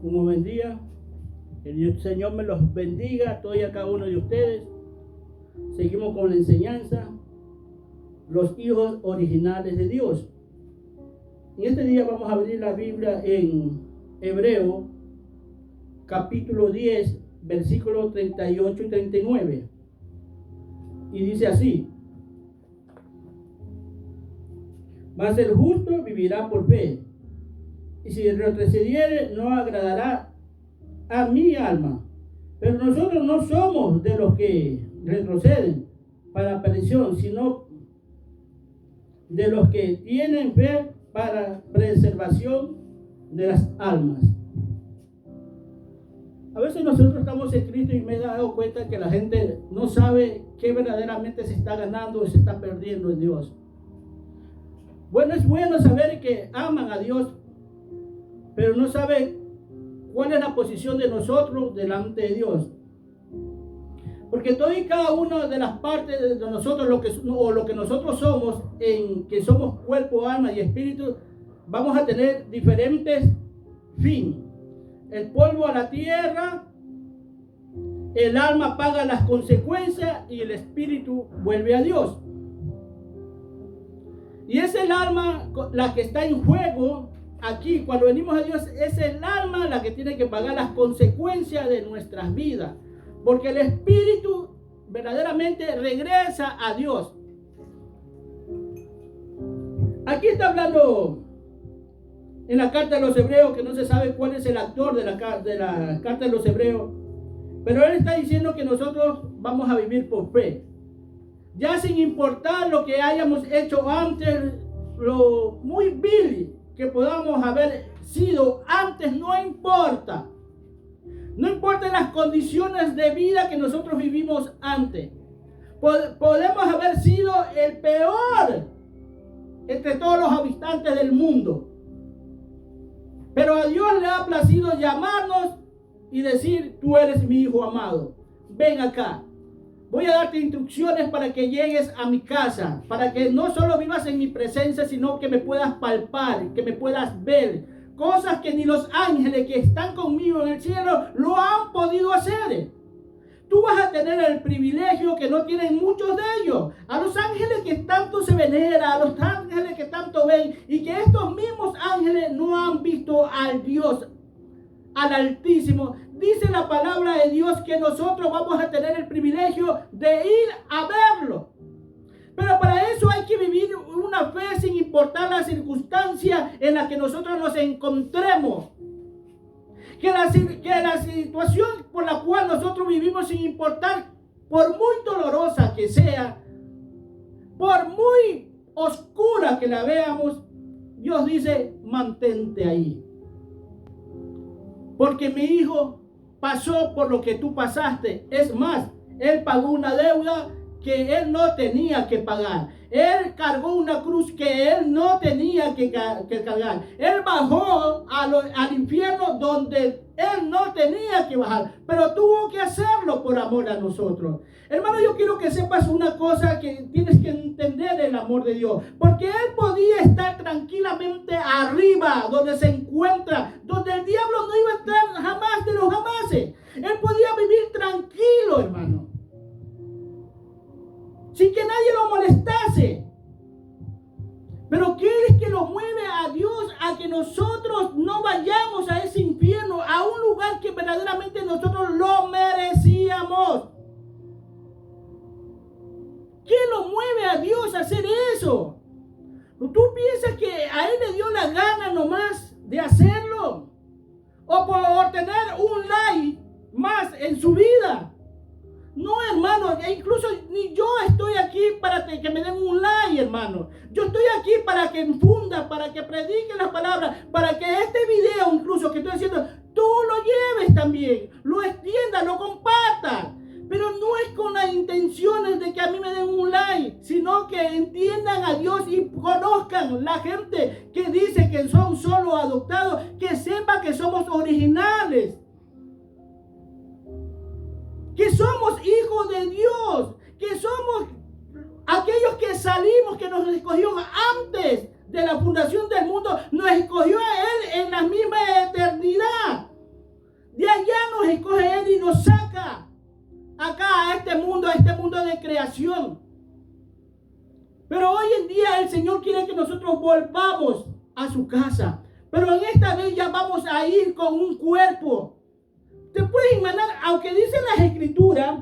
un buen día. El Señor me los bendiga a todos y a cada uno de ustedes. Seguimos con la enseñanza, los hijos originales de Dios. En este día vamos a abrir la Biblia en Hebreo, capítulo 10, versículos 38 y 39. Y dice así: mas el justo vivirá por fe, y si retrocediere no agradará a mi alma. Pero nosotros no somos de los que retroceden para perdición, sino de los que tienen fe para preservación de las almas. A veces nosotros estamos en Cristo y me he dado cuenta que la gente no sabe qué verdaderamente se está ganando o se está perdiendo en Dios. Bueno, es bueno saber que aman a Dios, pero no saben cuál es la posición de nosotros delante de Dios. Porque todo y cada una de las partes de nosotros, lo que nosotros somos, en que somos cuerpo, alma y espíritu, vamos a tener diferentes fines. El polvo a la tierra, el alma paga las consecuencias y el espíritu vuelve a Dios. Y es el alma la que está en juego aquí. Cuando venimos a Dios, es el alma la que tiene que pagar las consecuencias de nuestras vidas. Porque el espíritu verdaderamente regresa a Dios. Aquí está hablando en la carta de los Hebreos, que no se sabe cuál es el autor de la carta de los Hebreos. Pero él está diciendo que nosotros vamos a vivir por fe. Ya sin importar lo que hayamos hecho antes, lo muy vil que podamos haber sido antes, no importa. No importa las condiciones de vida que nosotros vivimos antes. Podemos haber sido el peor entre todos los habitantes del mundo. Pero a Dios le ha placido llamarnos y decir: tú eres mi hijo amado. Ven acá. Voy a darte instrucciones para que llegues a mi casa, para que no solo vivas en mi presencia, sino que me puedas palpar, que me puedas ver. Cosas que ni los ángeles que están conmigo en el cielo lo han podido hacer. Tú vas a tener el privilegio que no tienen muchos de ellos. A los ángeles que tanto se venera, a los ángeles que tanto ven, y que estos mismos ángeles no han visto al Dios, al Altísimo. Dice la palabra de Dios que nosotros vamos a tener el privilegio de ir a verlo. Pero para eso hay que vivir una fe sin importar la circunstancia en la que nosotros nos encontremos. Que la situación por la cual nosotros vivimos, sin importar, por muy dolorosa que sea, por muy oscura que la veamos, Dios dice: mantente ahí. Porque mi hijo pasó por lo que tú pasaste. Es más, él pagó una deuda que él no tenía que pagar. Él cargó una cruz que él no tenía que cargar. Él bajó al infierno donde él no tenía que bajar, pero tuvo que hacerlo por amor a nosotros. Hermano, yo quiero que sepas una cosa, que tienes que entender el amor de Dios. Porque él podía estar tranquilamente arriba, donde se encuentra, donde el diablo no iba a entrar jamás de los jamases. Él podía vivir tranquilo, hermano, sin que nadie lo molestase. Pero ¿qué es que lo mueve a Dios a que nosotros no vayamos a ese infierno, a un lugar que verdaderamente nosotros lo merecíamos? ¿Qué lo mueve a Dios a hacer eso? ¿Tú piensas que a él le dio la gana nomás de hacerlo? ¿O por tener un like más en su vida? No, hermano, incluso ni yo estoy aquí para que me den un like, hermano. Yo estoy aquí para que infunda, para que predique la palabra, para que este video incluso que estoy haciendo, tú lo lleves también, lo extiendas, lo compartas. Pero no es con las intenciones de que a mí me den un like, sino que entiendan a Dios y conozcan la gente que dice que son solo adoptados, que sepa que somos originales, que somos hijos de Dios, que somos aquellos que salimos, que nos escogió antes de la fundación del mundo, nos escogió a Él en la misma eternidad. a este mundo de creación. Pero hoy en día el Señor quiere que nosotros volvamos a su casa. Pero en esta vez ya vamos a ir con un cuerpo. Te puedes imaginar, aunque dicen las Escrituras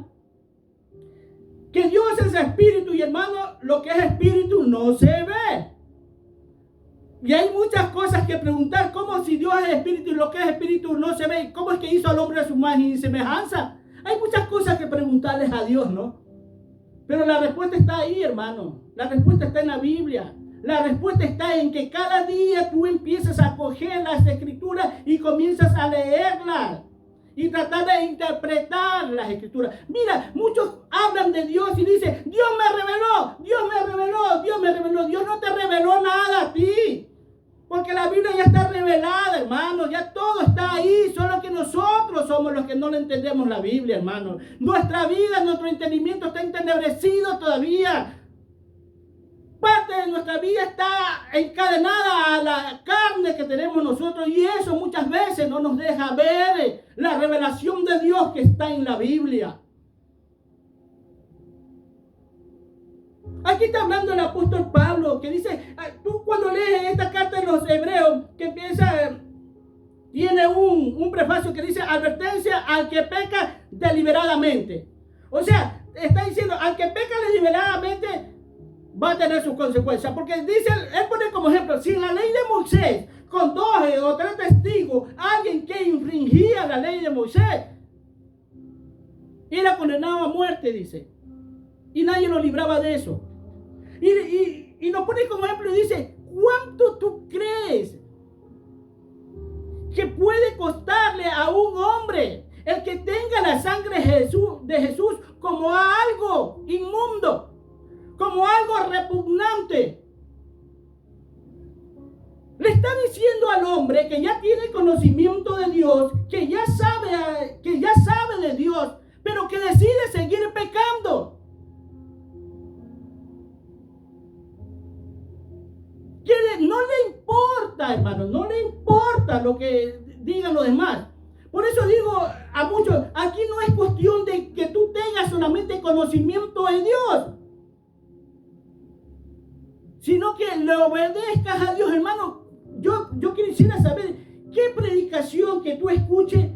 que Dios es espíritu, y hermano, lo que es espíritu no se ve. Y hay muchas cosas que preguntar, como si Dios es espíritu y lo que es espíritu no se ve. ¿Cómo es que hizo al hombre a su imagen y semejanza? Hay muchas cosas que preguntarles a Dios, ¿no? Pero la respuesta está ahí, hermano. La respuesta está en la Biblia. La respuesta está en que cada día tú empiezas a coger las Escrituras y comienzas a leerlas y tratar de interpretar las Escrituras. Mira, muchos hablan de Dios y dicen, Dios me reveló, Dios me reveló, Dios me reveló. Dios no te reveló nada a ti. Porque la Biblia ya está revelada, hermano. Ya todo está ahí. Solo que nosotros somos los que no le entendemos la Biblia, hermano. Nuestra vida, nuestro entendimiento está entenebrecido todavía. Parte de nuestra vida está encadenada a la carne que tenemos nosotros. Y eso muchas veces no nos deja ver la revelación de Dios que está en la Biblia. Aquí está hablando el apóstol Pablo, que dice, tú cuando lees esta carta de los Hebreos, que empieza, tiene un prefacio que dice, advertencia al que peca deliberadamente. O sea, está diciendo, al que peca deliberadamente va a tener sus consecuencias. Porque dice, él pone como ejemplo, si en la ley de Moisés, con 2 o 3 testigos, alguien que infringía la ley de Moisés, era condenado a muerte, dice. Y nadie lo libraba de eso. Y nos pone como ejemplo y dice, ¿cuánto tú crees que puede costarle a un hombre el que tenga la sangre de Jesús como algo inmundo, como algo repugnante? Le está diciendo al hombre que ya tiene conocimiento de Dios, que ya sabe de Dios, pero que decide seguir pecando. Que no le importa, hermano, no le importa lo que digan los demás. Por eso digo a muchos, aquí no es cuestión de que tú tengas solamente conocimiento de Dios, sino que le obedezcas a Dios, hermano. Yo quisiera saber qué predicación que tú escuches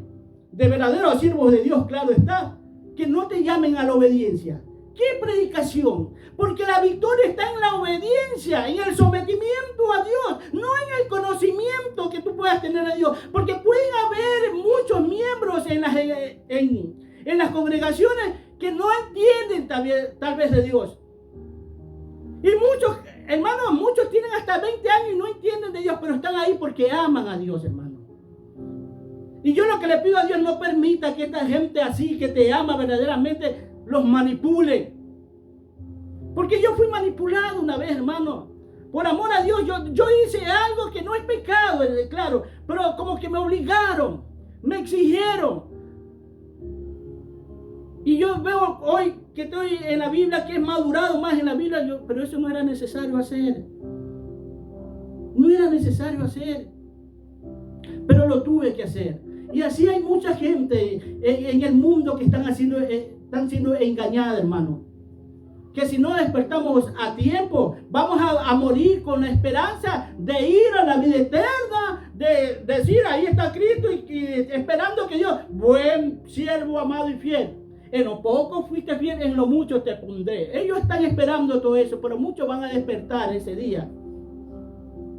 de verdaderos siervos de Dios, claro está, que no te llamen a la obediencia. ¿Qué predicación? Porque la victoria está en la obediencia, en el sometimiento a Dios, no en el conocimiento que tú puedas tener de Dios. Porque pueden haber muchos miembros en las congregaciones que no entienden tal vez de Dios. Y muchos, hermanos, muchos tienen hasta 20 años y no entienden de Dios, pero están ahí porque aman a Dios, hermano. Y yo lo que le pido a Dios, no permita que esta gente así, que te ama verdaderamente, los manipulen. Porque yo fui manipulado una vez, hermano. Por amor a Dios, yo hice algo que no es pecado, claro, pero como que me obligaron, me exigieron. Y yo veo hoy que estoy en la Biblia, que he madurado más en la Biblia, pero eso no era necesario hacer. No era necesario hacer, pero lo tuve que hacer. Y así hay mucha gente en el mundo que están siendo engañada, hermano. Que si no despertamos a tiempo, vamos a morir con la esperanza de ir a la vida eterna, de decir, ahí está Cristo, y esperando que Dios, buen siervo amado y fiel, en lo poco fuiste fiel, en lo mucho te pondré. Ellos están esperando todo eso, pero muchos van a despertar ese día,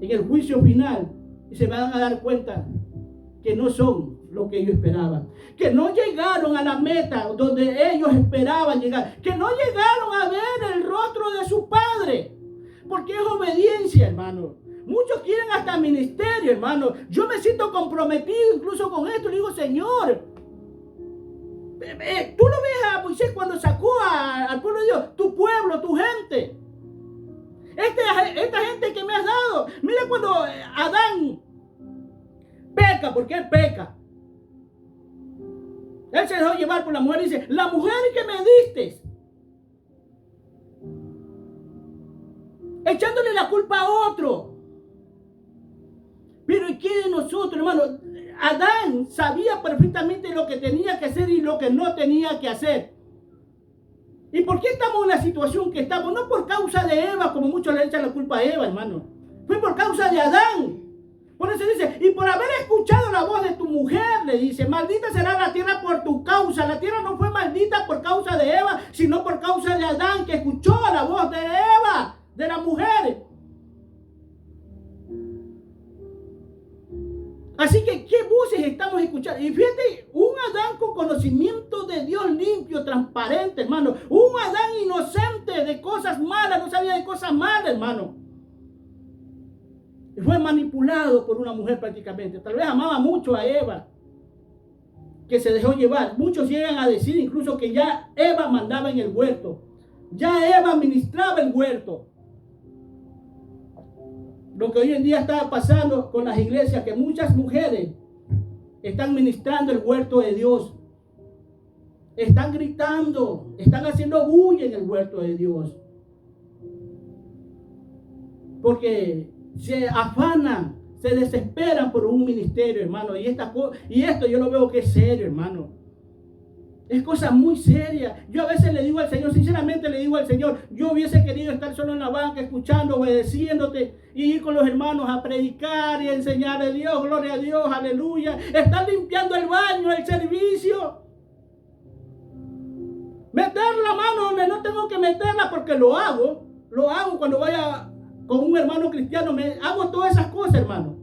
en el juicio final, y se van a dar cuenta que no son lo que ellos esperaban, que no llegaron a la meta donde ellos esperaban llegar, que no llegaron a ver el rostro de su Padre, porque es obediencia, hermano. Muchos quieren hasta ministerio, hermano. Yo me siento comprometido incluso con esto. Le digo, Señor, tú lo ves a Moisés cuando sacó al pueblo de Dios, tu pueblo, tu gente, esta gente que me has dado. Mira cuando Adán peca, porque él peca. Él se dejó llevar por la mujer y dice, la mujer que me diste, echándole la culpa a otro. Pero ¿y qué de nosotros, hermano? Adán sabía perfectamente lo que tenía que hacer y lo que no tenía que hacer. ¿Y por qué estamos en la situación que estamos? No por causa de Eva, como muchos le echan la culpa a Eva, hermano. Fue por causa de Adán. Por eso dice, y por haber escuchado la voz de tu mujer, le dice, maldita será la tierra por tu causa. La tierra no fue maldita por causa de Eva, sino por causa de Adán, que escuchó la voz de Eva, de la mujer. Así que, ¿qué voces estamos escuchando? Y fíjate, un Adán con conocimiento de Dios limpio, transparente, hermano. Un Adán inocente de cosas malas, no sabía de cosas malas, hermano. Y fue manipulado por una mujer prácticamente. Tal vez amaba mucho a Eva, que se dejó llevar. Muchos llegan a decir incluso que ya Eva mandaba en el huerto. Ya Eva administraba el huerto. Lo que hoy en día está pasando con las iglesias, que muchas mujeres están ministrando el huerto de Dios. Están gritando, están haciendo bulla en el huerto de Dios. Porque se afanan, se desesperan por un ministerio, hermano. Y esto yo lo veo que es serio, hermano. Es cosa muy seria. Yo a veces le digo al Señor, sinceramente le digo al Señor, yo hubiese querido estar solo en la banca, escuchando, obedeciéndote, y ir con los hermanos a predicar y a enseñar a Dios, gloria a Dios, aleluya. Estar limpiando el baño, el servicio. Meter la mano donde no tengo que meterla, porque lo hago cuando vaya con un hermano cristiano, hago todas esas cosas, hermano.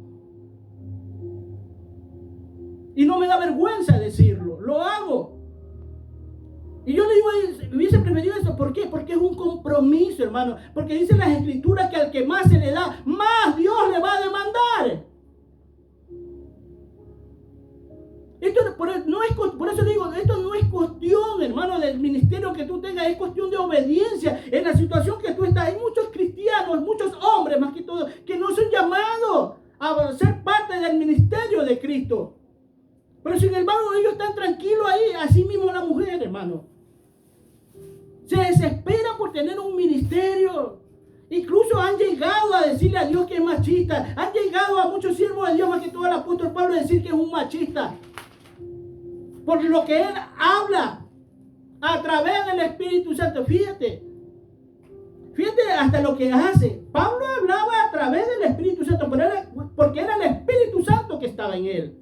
Y no me da vergüenza decirlo, lo hago. Y yo le digo, hubiese preferido eso. ¿Por qué? Porque es un compromiso, hermano. Porque dicen las escrituras que al que más se le da, más Dios le va a demandar. Por eso digo, esto no es cuestión, hermano, del ministerio que tú tengas, es cuestión de obediencia. En la situación que tú estás, hay muchos cristianos, muchos hombres más que todo, que no son llamados a ser parte del ministerio de Cristo. Pero sin embargo, ellos están tranquilos ahí, así mismo la mujer, hermano. Se desesperan por tener un ministerio. Incluso han llegado a decirle a Dios que es machista. Han llegado a muchos siervos de Dios, más que todo el apóstol Pablo, a decir que es un machista. Por lo que él habla a través del Espíritu Santo. Fíjate hasta lo que hace. Pablo hablaba a través del Espíritu Santo, porque era el Espíritu Santo que estaba en él.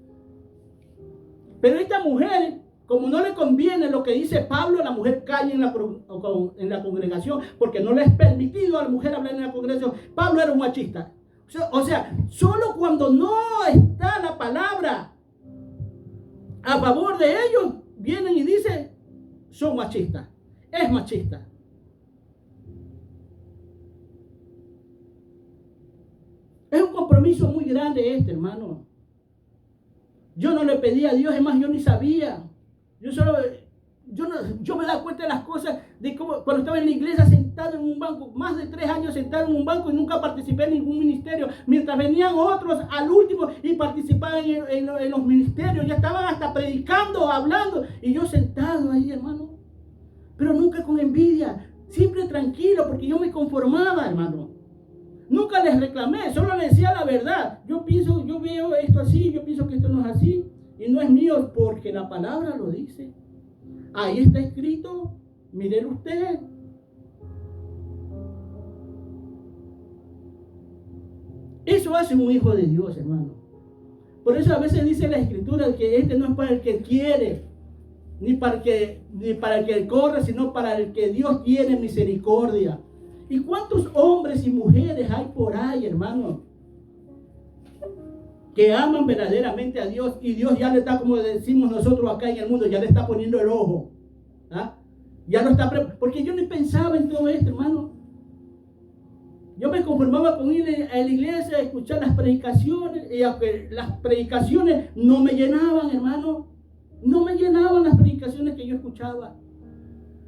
Pero esta mujer, como no le conviene lo que dice Pablo, la mujer calla en la congregación, porque no le es permitido a la mujer hablar en la congregación. Pablo era un machista. O sea, solo cuando no está la palabra a favor de ellos, vienen y dicen, son machistas. Es machista. Es un compromiso muy grande hermano. Yo no le pedí a Dios, es más, yo ni sabía. Yo me da cuenta de las cosas de cómo, cuando estaba en la iglesia sentado en un banco, más de 3 años sentado en un banco y nunca participé en ningún ministerio, mientras venían otros al último y participaban en los ministerios, ya estaban hasta predicando, hablando, y yo sentado ahí, hermano, pero nunca con envidia, siempre tranquilo, porque yo me conformaba, hermano. Nunca les reclamé, solo les decía la verdad. Yo veo esto así, yo pienso que esto no es así. Y no es mío porque la palabra lo dice. Ahí está escrito, miren usted. Eso hace un hijo de Dios, hermano. Por eso a veces dice la escritura que este no es para el que quiere, ni para el que corre, sino para el que Dios tiene misericordia. ¿Y cuántos hombres y mujeres hay por ahí, hermano, que aman verdaderamente a Dios, y Dios ya le está, como decimos nosotros acá en el mundo, ya le está poniendo el ojo? ¿Ah? Ya no está porque yo ni pensaba en todo esto, hermano. Yo me conformaba con ir a la iglesia a escuchar las predicaciones, y aunque las predicaciones no me llenaban, hermano, no me llenaban las predicaciones que yo escuchaba.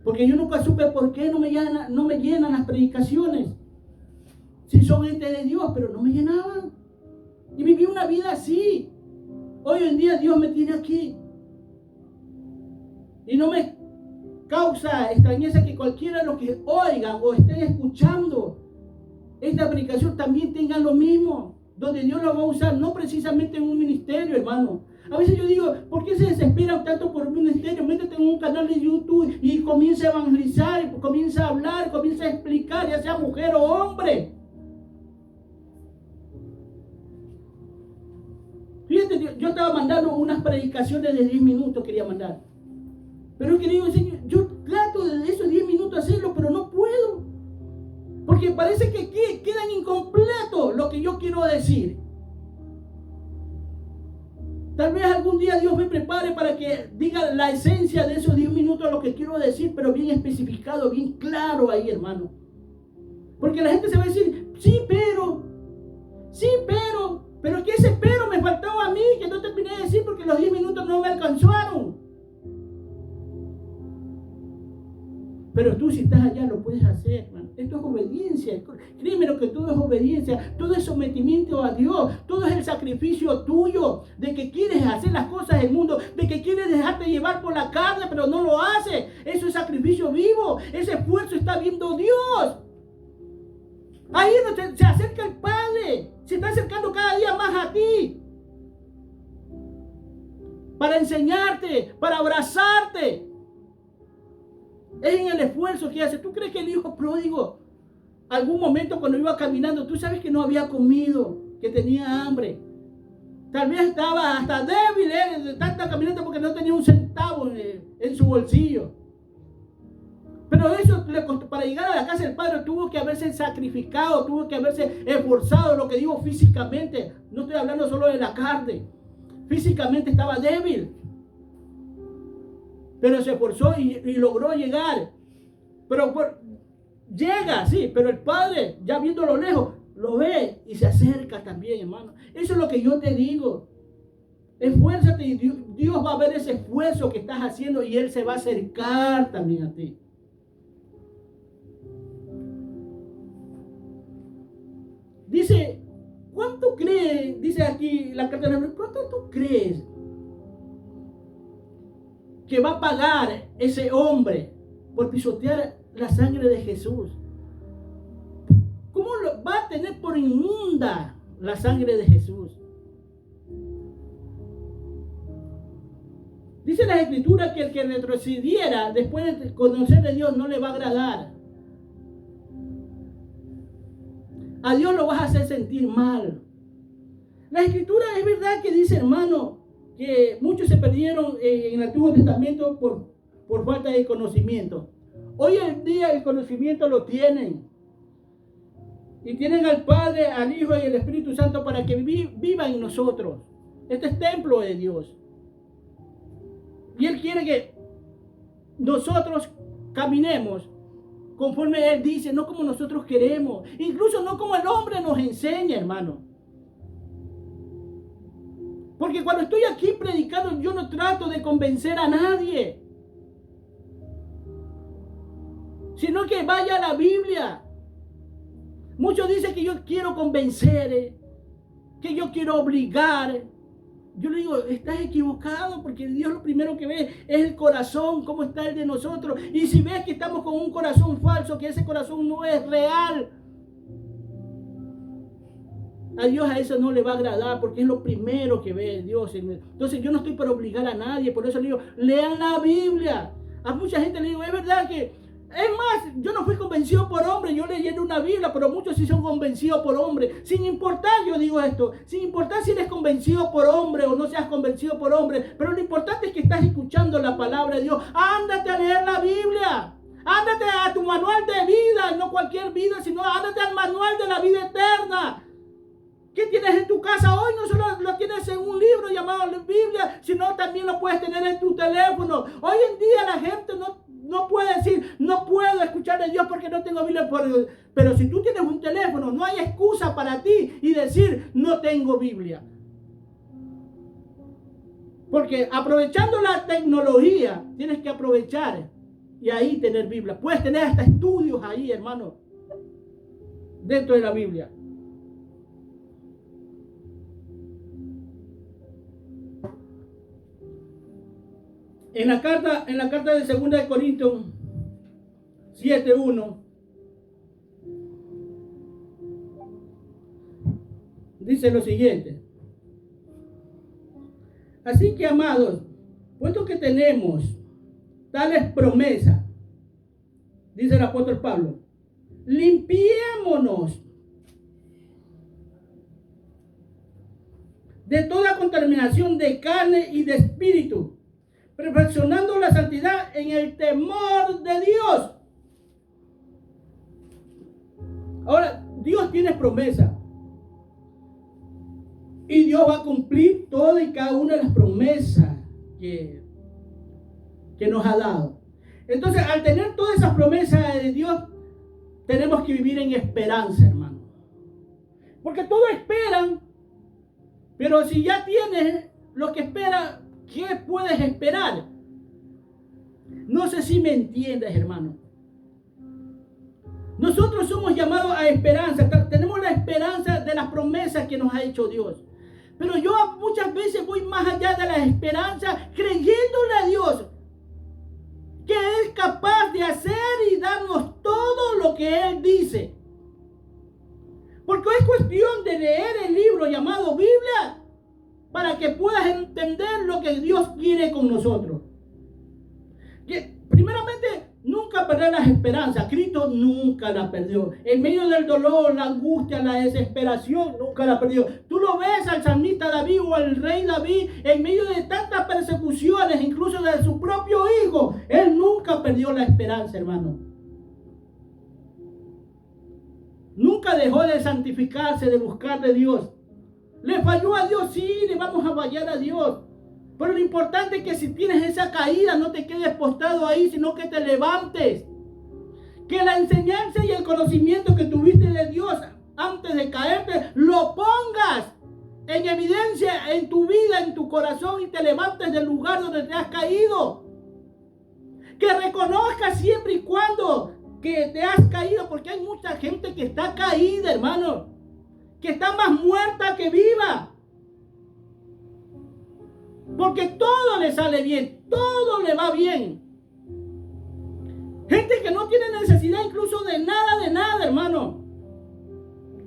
Porque yo nunca supe por qué no me llenan las predicaciones. Si son gente de Dios, pero no me llenaban. Y viví una vida así. Hoy en día Dios me tiene aquí. Y no me causa extrañeza que cualquiera de los que oigan o estén escuchando esta predicación también tengan lo mismo. Donde Dios lo va a usar, no precisamente en un ministerio, hermano. A veces yo digo, ¿por qué se desesperan tanto por un ministerio? Métete en un canal de YouTube y comienza a evangelizar, comienza a hablar, comienza a explicar, ya sea mujer o hombre. Fíjate, yo estaba mandando unas predicaciones de 10 minutos, quería mandar. Pero querido Señor, yo trato de esos 10 minutos hacerlo, pero no puedo. Porque parece que quedan incompletos lo que yo quiero decir. Tal vez algún día Dios me prepare para que diga la esencia de esos 10 minutos lo que quiero decir, pero bien especificado, bien claro ahí, hermano. Porque la gente se va a decir, sí, pero es que ese pero me faltaba a mí, que no terminé de decir porque los 10 minutos no me alcanzaron. Pero tú si estás allá lo puedes hacer, hermano. Esto es obediencia. Créeme lo que todo es obediencia. Todo es sometimiento a Dios. Todo es el sacrificio tuyo. De que quieres hacer las cosas del mundo. De que quieres dejarte llevar por la carne, pero no lo haces. Eso es sacrificio vivo. Ese esfuerzo está viendo Dios. Ahí es donde se acerca el Padre. Se está acercando cada día más a ti. Para enseñarte, para abrazarte. Es en el esfuerzo que hace. ¿Tú crees que el hijo pródigo, algún momento cuando iba caminando, tú sabes que no había comido, que tenía hambre? Tal vez estaba hasta débil de tanta caminata porque no tenía un centavo en su bolsillo. Pero eso para llegar a la casa del Padre tuvo que haberse sacrificado, tuvo que haberse esforzado, lo que digo físicamente. No estoy hablando solo de la carne. Físicamente estaba débil. Pero se esforzó y logró llegar. Pero llega, sí, pero el Padre, ya viéndolo lejos, lo ve y se acerca también, hermano. Eso es lo que yo te digo. Esfuérzate y Dios va a ver ese esfuerzo que estás haciendo y Él se va a acercar también a ti. Dice, ¿cuánto crees? Dice aquí la carta de Hebreos, ¿cuánto tú crees que va a pagar ese hombre por pisotear la sangre de Jesús? ¿Cómo va a tener por inmunda la sangre de Jesús? Dice la Escritura que el que retrocediera después de conocer de Dios no le va a agradar. A Dios lo vas a hacer sentir mal. La Escritura es verdad que dice, hermano, que muchos se perdieron en el Antiguo Testamento por falta de conocimiento. Hoy en día el conocimiento lo tienen. Y tienen al Padre, al Hijo y al Espíritu Santo para que viva en nosotros. Este es templo de Dios. Y Él quiere que nosotros caminemos conforme Él dice, no como nosotros queremos. Incluso no como el hombre nos enseña, hermano. Porque cuando estoy aquí predicando, yo no trato de convencer a nadie. Sino que vaya a la Biblia. Muchos dicen que yo quiero convencer, que yo quiero obligar. Yo le digo, estás equivocado porque Dios lo primero que ve es el corazón, cómo está el de nosotros. Y si ves que estamos con un corazón falso, que ese corazón no es real, a Dios a eso no le va a agradar porque es lo primero que ve Dios. Entonces yo no estoy para obligar a nadie, por eso le digo, lean la Biblia. A mucha gente le digo, es verdad que, es más, yo no fui convencido por hombre, yo leí en una Biblia, pero muchos sí son convencidos por hombre. Sin importar, yo digo esto, sin importar si eres convencido por hombre o no seas convencido por hombre, pero lo importante es que estás escuchando la palabra de Dios. Ándate a leer la Biblia. Ándate a tu manual de vida, no cualquier vida, sino ándate al manual de la vida eterna. ¿Qué tienes en tu casa hoy? No solo lo tienes en un libro llamado Biblia, sino también lo puedes tener en tu teléfono. Hoy en día la gente no puede decir, no puedo escuchar de Dios porque no tengo Biblia. Pero si tú tienes un teléfono, no hay excusa para ti y decir, no tengo Biblia. Porque aprovechando la tecnología, tienes que aprovechar y ahí tener Biblia. Puedes tener hasta estudios ahí, hermano, dentro de la Biblia. En la carta de 2 de Corintios 7:1 dice lo siguiente: Así que, amados, puesto que tenemos tales promesas, dice el apóstol Pablo, limpiémonos de toda contaminación de carne y de espíritu, perfeccionando la santidad en el temor de Dios. Ahora, Dios tiene promesa. Y Dios va a cumplir todas y cada una de las promesas que nos ha dado. Entonces, al tener todas esas promesas de Dios, tenemos que vivir en esperanza, hermano. Porque todos esperan, pero si ya tienes lo que esperas, ¿qué puedes esperar? No sé si me entiendes, hermano. Nosotros somos llamados a esperanza. Tenemos la esperanza de las promesas que nos ha hecho Dios. Pero yo muchas veces voy más allá de la esperanza, creyéndole a Dios que es capaz de hacer y darnos todo lo que Él dice. Porque es cuestión de leer el libro llamado Biblia para que puedas entender lo que Dios quiere con nosotros. Primeramente, nunca perder las esperanzas. Cristo nunca la perdió. En medio del dolor, la angustia, la desesperación, nunca la perdió. Tú lo ves al salmista David o al rey David en medio de tantas persecuciones, incluso de su propio hijo. Él nunca perdió la esperanza, hermano. Nunca dejó de santificarse, de buscar de Dios. ¿Le falló a Dios? Sí, le vamos a fallar a Dios. Pero lo importante es que si tienes esa caída, no te quedes postrado ahí, sino que te levantes. Que la enseñanza y el conocimiento que tuviste de Dios antes de caerte, lo pongas en evidencia en tu vida, en tu corazón, y te levantes del lugar donde te has caído. Que reconozcas siempre y cuando que te has caído, porque hay mucha gente que está caída, hermano, que está más muerta que viva. Porque todo le sale bien, todo le va bien. Gente que no tiene necesidad incluso de nada, hermano.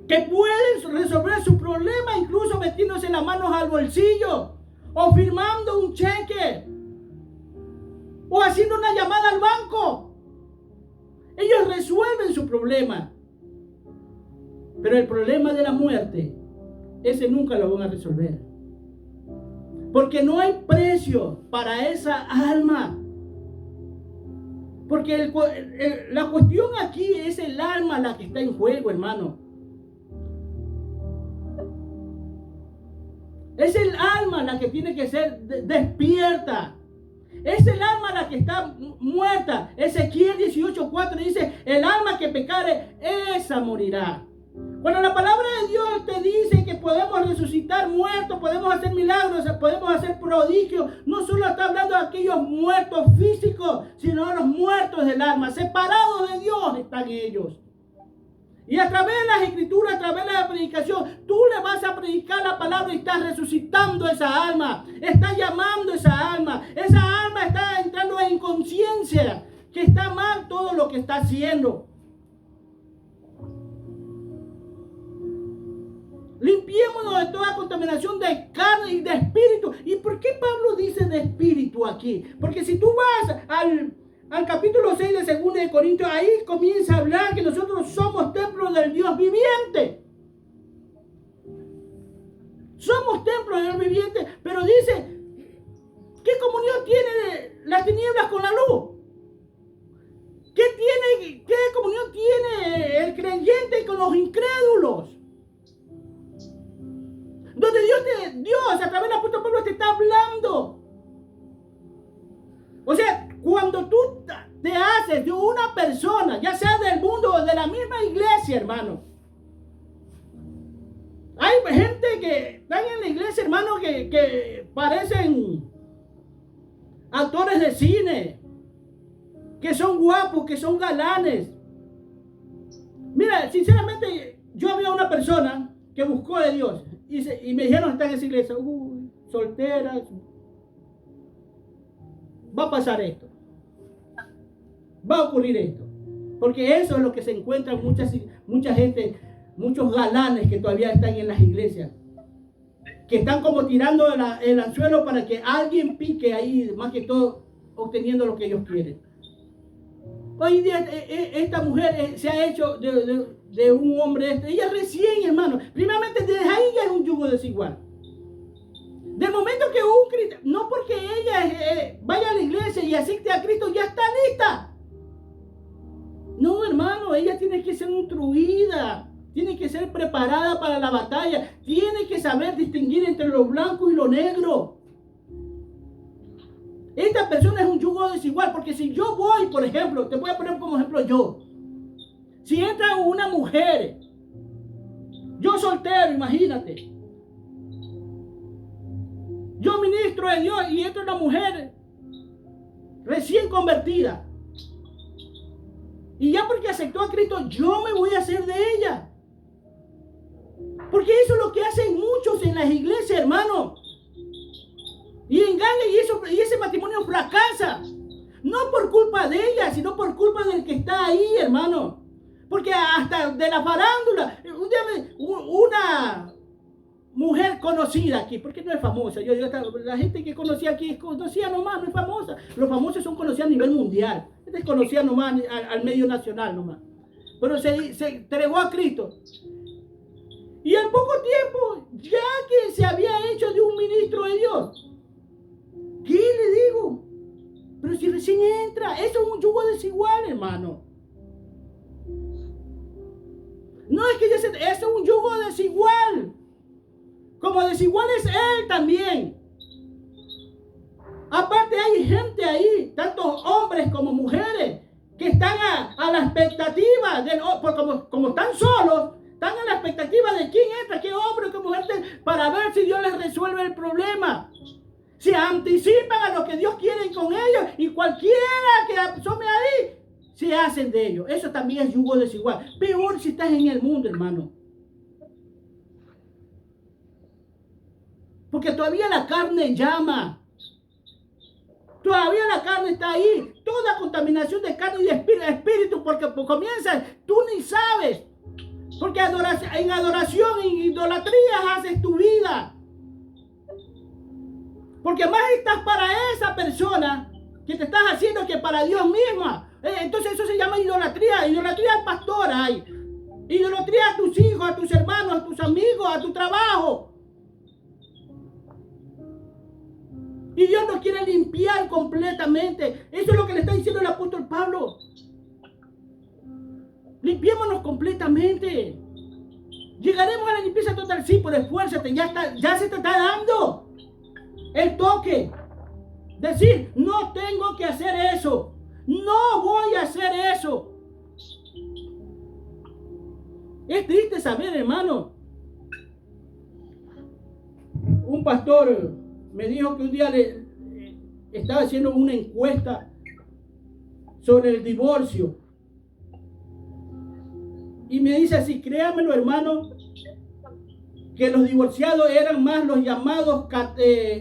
Que pueden resolver su problema incluso metiéndose las manos al bolsillo, o firmando un cheque, o haciendo una llamada al banco. Ellos resuelven su problema. Pero el problema de la muerte, ese nunca lo van a resolver. Porque no hay precio para esa alma. Porque la cuestión aquí es el alma la que está en juego, hermano. Es el alma la que tiene que ser despierta. Es el alma la que está muerta. Ezequiel 18:4 dice, el alma que pecare, esa morirá. Cuando la palabra de Dios te dice que podemos resucitar muertos, podemos hacer milagros, podemos hacer prodigios, no solo está hablando de aquellos muertos físicos, sino de los muertos del alma. Separados de Dios están ellos. Y a través de las escrituras, a través de la predicación, tú le vas a predicar la palabra y estás resucitando esa alma. Estás llamando esa alma. Esa alma está entrando en conciencia que está mal todo lo que está haciendo. Limpiémonos de toda contaminación de carne y de espíritu. ¿Y por qué Pablo dice de espíritu aquí? Porque si tú vas al capítulo 6 de 2 de Corintios, ahí comienza a hablar que nosotros somos templos del Dios viviente. Somos templos del Dios viviente, pero dice, ¿qué comunión tiene las tinieblas con la luz? ¿Qué comunión tiene el creyente con los incrédulos? Donde Dios a través del apóstol Pablo te está hablando. O sea, cuando tú te haces de una persona, ya sea del mundo o de la misma iglesia, hermano. Hay gente que están en la iglesia, hermano, que parecen actores de cine, que son guapos, que son galanes. Mira, sinceramente, yo había una persona que buscó de Dios. Y me dijeron, está en esa iglesia, soltera, va a pasar esto, va a ocurrir esto, porque eso es lo que se encuentra mucha gente, muchos galanes que todavía están en las iglesias, que están como tirando el anzuelo para que alguien pique ahí, más que todo obteniendo lo que ellos quieren. Hoy día esta mujer se ha hecho de un hombre, ella recién, hermano, primeramente desde ahí ya es un yugo desigual. Del momento que un cristiano, no porque ella vaya a la iglesia y asiste a Cristo, ya está lista. No, hermano, ella tiene que ser instruida, tiene que ser preparada para la batalla, tiene que saber distinguir entre lo blanco y lo negro. Esta persona es un yugo desigual, porque si yo voy, por ejemplo, te voy a poner como ejemplo yo. Si entra una mujer, yo soltero, imagínate. Yo ministro de Dios y entra una mujer recién convertida. Y ya porque aceptó a Cristo, yo me voy a hacer de ella. Porque eso es lo que hacen muchos en las iglesias, hermano. Y engañan y ese matrimonio fracasa. No por culpa de ella, sino por culpa del que está ahí, hermano. Porque hasta de la farándula, una mujer conocida aquí, porque no es famosa. La gente que conocía aquí es conocida nomás, no es famosa. Los famosos son conocidos a nivel mundial. Esta es conocida nomás al medio nacional nomás. Pero se entregó a Cristo. Y al poco tiempo, ya que se había hecho de un ministro de Dios, ¿qué le digo? Pero si recién entra, eso es un yugo desigual, hermano. No es que eso es un yugo desigual. Como desigual es él también. Aparte hay gente ahí, tanto hombres como mujeres, que están a la expectativa, como están solos, están a la expectativa de quién entra, qué hombre, qué mujer, para ver si Dios les resuelve el problema. Se anticipan a lo que Dios quiere con ellos y cualquiera que asome ahí, se hacen de ellos. Eso también es yugo desigual. Peor si estás en el mundo, hermano. Porque todavía la carne llama. Todavía la carne está ahí. Toda contaminación de carne y de espíritu, porque comienza, tú ni sabes. Porque en adoración, en idolatría haces tu vida. Porque más estás para esa persona que te estás haciendo que para Dios misma. Entonces eso se llama idolatría. Idolatría al pastor hay. Idolatría a tus hijos, a tus hermanos, a tus amigos, a tu trabajo. Y Dios nos quiere limpiar completamente. Eso es lo que le está diciendo el apóstol Pablo. Limpiémonos completamente. Llegaremos a la limpieza total, sí, pero esfuérzate, ya se te está dando el toque. Decir, no tengo que hacer eso. No voy a hacer eso. Es triste saber, hermano. Un pastor me dijo que un día le estaba haciendo una encuesta sobre el divorcio. Y me dice así, créamelo, hermano, que los divorciados eran más los llamados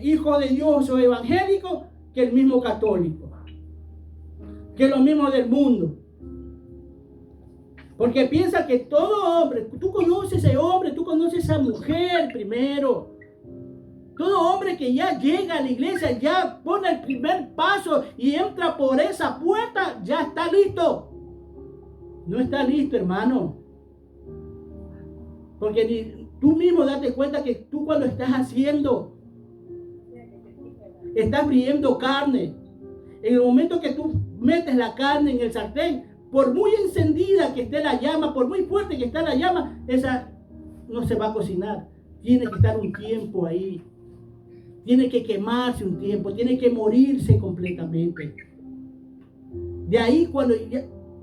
hijos de Dios o evangélicos que el mismo católico, que los mismos del mundo. Porque piensa que todo hombre, tú conoces a ese hombre, tú conoces a esa mujer primero. Todo hombre que ya llega a la iglesia, ya pone el primer paso y entra por esa puerta, ya está listo. No está listo, hermano. Porque tú mismo date cuenta que tú cuando estás haciendo, estás friendo carne. En el momento que tú metes la carne en el sartén, por muy encendida que esté la llama, por muy fuerte que esté la llama, esa no se va a cocinar. Tiene que estar un tiempo ahí. Tiene que quemarse un tiempo, tiene que morirse completamente. De ahí cuando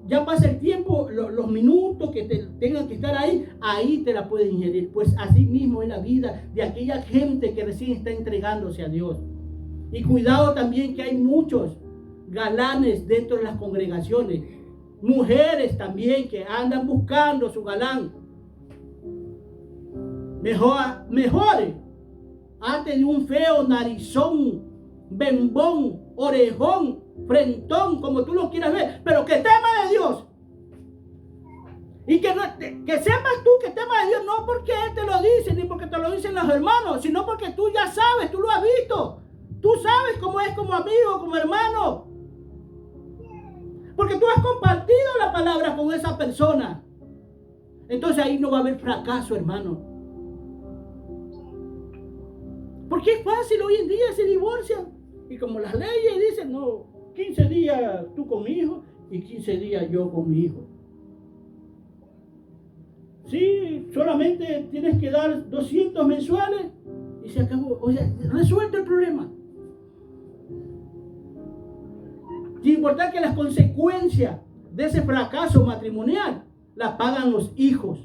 ya pasa el tiempo, los minutos que tengan que estar ahí te la pueden ingerir. Pues así mismo es la vida de aquella gente que recién está entregándose a Dios. Y cuidado también que hay muchos galanes dentro de las congregaciones. Mujeres también que andan buscando su galán. Mejores. Antes de un feo narizón, bembón, orejón, frentón, como tú lo quieras ver, pero que tema de Dios. Y que sepas tú que temas a Dios, no porque Él te lo dice, ni porque te lo dicen los hermanos, sino porque tú ya sabes, tú lo has visto. Tú sabes cómo es como amigo, como hermano. Porque tú has compartido la palabra con esa persona. Entonces ahí no va a haber fracaso, hermano. Porque es fácil, hoy en día se divorcian. Y como las leyes dicen, no, 15 días tú con mi hijo y 15 días yo con mi hijo. Sí, solamente tienes que dar 200 mensuales y se acabó. O sea, resuelto el problema. Sin importar que las consecuencias de ese fracaso matrimonial las pagan los hijos.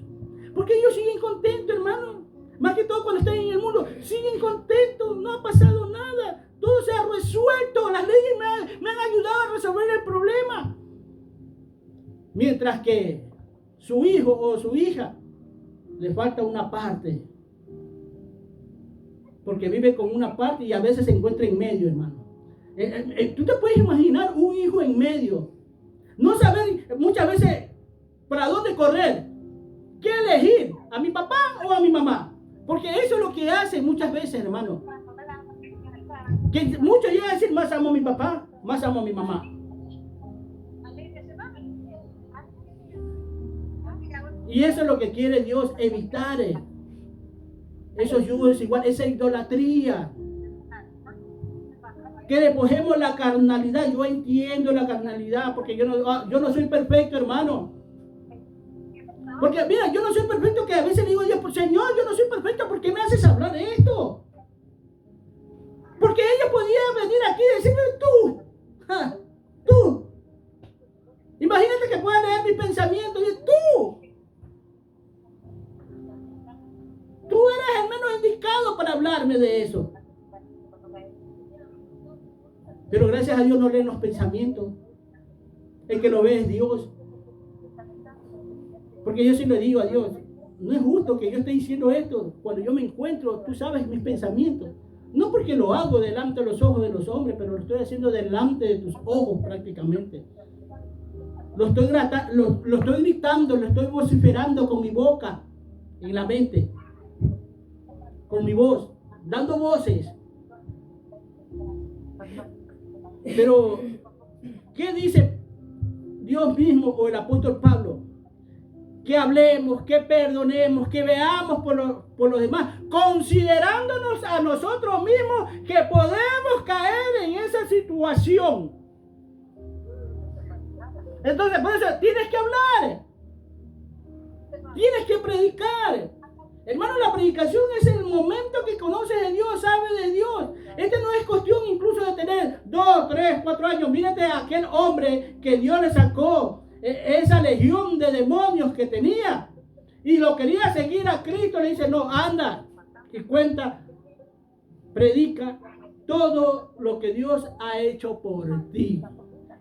Porque ellos siguen contentos, hermano. Más que todo cuando están en el mundo, siguen contentos, no ha pasado nada. Todo se ha resuelto. Las leyes me han ayudado a resolver el problema. Mientras que su hijo o su hija le falta una parte. Porque vive con una parte y a veces se encuentra en medio, hermano. Tú te puedes imaginar un hijo en medio. No saber muchas veces para dónde correr. ¿Qué elegir? ¿A mi papá o a mi mamá? Porque eso es lo que hacen muchas veces, hermano. Que muchos llegan a decir, más amo a mi papá, más amo a mi mamá. Y eso es lo que quiere Dios evitar. Esos yugos igual, esa idolatría. Que despojemos la carnalidad. Yo entiendo la carnalidad porque yo no soy perfecto, hermano. Porque mira, yo no soy perfecto, que a veces le digo a Dios, pues, Señor, yo no soy perfecto, ¿por qué me haces hablar de esto? Porque ella podía venir aquí y decirme, tú. Imagínate que pueda leer mis pensamientos y tú eres el menos indicado para hablarme de eso. Pero gracias a Dios no leen los pensamientos. El que lo ve es Dios. Porque yo sí le digo a Dios, no es justo que yo esté diciendo esto cuando yo me encuentro, tú sabes mis pensamientos. No porque lo hago delante de los ojos de los hombres, pero lo estoy haciendo delante de tus ojos prácticamente. Lo estoy gritando, lo estoy vociferando con mi boca, en la mente, con mi voz, dando voces. Pero, ¿qué dice Dios mismo o el apóstol Pablo? Que hablemos, que perdonemos, que veamos por los demás, considerándonos a nosotros mismos que podemos caer en esa situación. Entonces, por eso tienes que hablar, tienes que predicar. Hermano, la predicación es el momento que conoces de Dios, sabes de Dios. No es cuestión incluso de tener 2, 3, 4 años. Mírate a aquel hombre que Dios le sacó esa legión de demonios que tenía y lo quería seguir a Cristo. Le dice, no, anda y cuenta, predica todo lo que Dios ha hecho por ti.